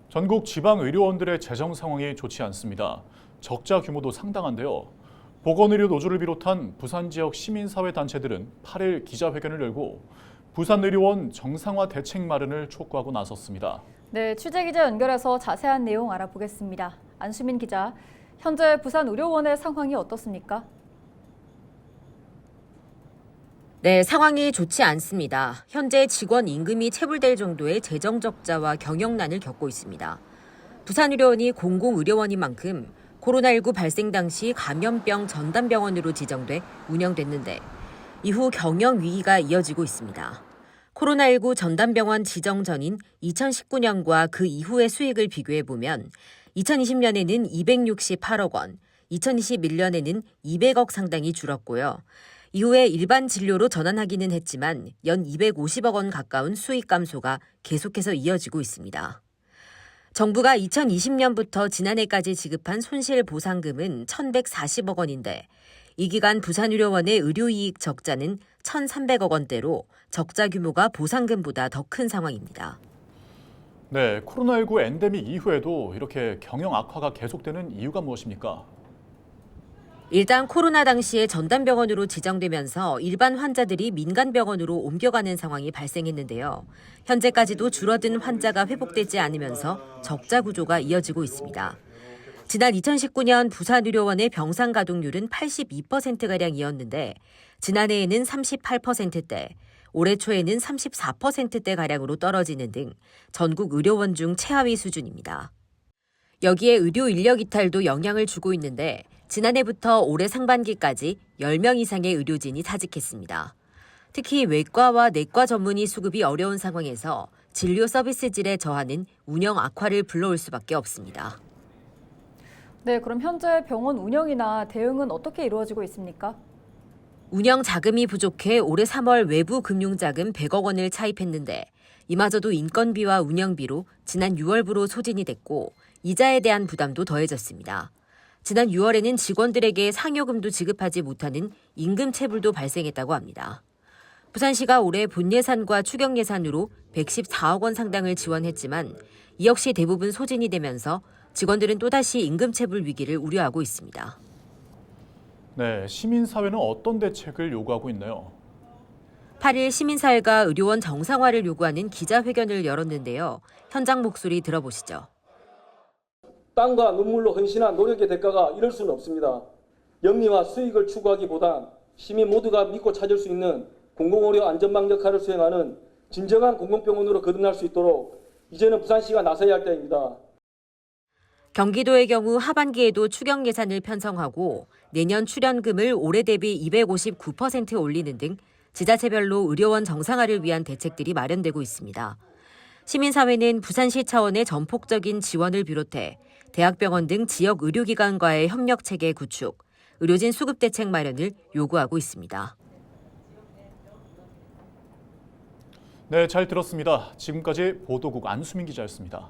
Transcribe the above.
전국 지방의료원들의 재정 상황이 좋지 않습니다. 적자 규모도 상당한데요. 보건의료 노조를 비롯한 부산 지역 시민사회 단체들은 8일 기자회견을 열고 부산의료원 정상화 대책 마련을 촉구하고 나섰습니다. 네, 취재기자 연결해서 자세한 내용 알아보겠습니다. 안수민 기자, 현재 부산의료원의 상황이 어떻습니까? 네, 상황이 좋지 않습니다. 현재 직원 임금이 체불될 정도의 재정 적자와 경영난을 겪고 있습니다. 부산의료원이 공공의료원인 만큼 코로나19 발생 당시 감염병 전담병원으로 지정돼 운영됐는데 이후 경영 위기가 이어지고 있습니다. 코로나19 전담병원 지정 전인 2019년과 그 이후의 수익을 비교해보면 2020년에는 268억 원, 2021년에는 200억 상당이 줄었고요. 이후에 일반 진료로 전환하기는 했지만 연 250억 원 가까운 수익 감소가 계속해서 이어지고 있습니다. 정부가 2020년부터 지난해까지 지급한 손실 보상금은 1,140억 원인데 이 기간 부산의료원의 의료이익 적자는 1,300억 원대로 적자 규모가 보상금보다 더 큰 상황입니다. 네, 코로나19 엔데믹 이후에도 이렇게 경영 악화가 계속되는 이유가 무엇입니까? 일단 코로나 당시에 전담병원으로 지정되면서 일반 환자들이 민간병원으로 옮겨가는 상황이 발생했는데요. 현재까지도 줄어든 환자가 회복되지 않으면서 적자 구조가 이어지고 있습니다. 지난 2019년 부산의료원의 병상 가동률은 82%가량이었는데 지난해에는 38%대, 올해 초에는 34%대가량으로 떨어지는 등 전국 의료원 중 최하위 수준입니다. 여기에 의료 인력 이탈도 영향을 주고 있는데 지난해부터 올해 상반기까지 10명 이상의 의료진이 사직했습니다. 특히 외과와 내과 전문의 수급이 어려운 상황에서 진료 서비스 질에 저하는 운영 악화를 불러올 수밖에 없습니다. 네, 그럼 현재 병원 운영이나 대응은 어떻게 이루어지고 있습니까? 운영 자금이 부족해 올해 3월 외부 금융자금 100억 원을 차입했는데 이마저도 인건비와 운영비로 지난 6월부로 소진이 됐고 이자에 대한 부담도 더해졌습니다. 지난 6월에는 직원들에게 상여금도 지급하지 못하는 임금 체불도 발생했다고 합니다. 부산시가 올해 본예산과 추경예산으로 114억 원 상당을 지원했지만 이 역시 대부분 소진이 되면서 직원들은 또다시 임금 체불 위기를 우려하고 있습니다. 네, 시민사회는 어떤 대책을 요구하고 있나요? 8일 시민사회가 의료원 정상화를 요구하는 기자회견을 열었는데요. 현장 목소리 들어보시죠. 땀과 눈물로 헌신한 노력의 대가가 이럴 수는 없습니다. 영리와 수익을 추구하기보단 시민 모두가 믿고 찾을 수 있는 공공의료 안전망 역할을 수행하는 진정한 공공병원으로 거듭날 수 있도록 이제는 부산시가 나서야 할 때입니다. 경기도의 경우 하반기에도 추경 예산을 편성하고 내년 출연금을 올해 대비 259% 올리는 등 지자체별로 의료원 정상화를 위한 대책들이 마련되고 있습니다. 시민사회는 부산시 차원의 전폭적인 지원을 비롯해 대학병원 등 지역 의료기관과의 협력체계 구축, 의료진 수급 대책 마련을 요구하고 있습니다. 네, 잘 들었습니다. 지금까지 보도국 안수민 기자였습니다.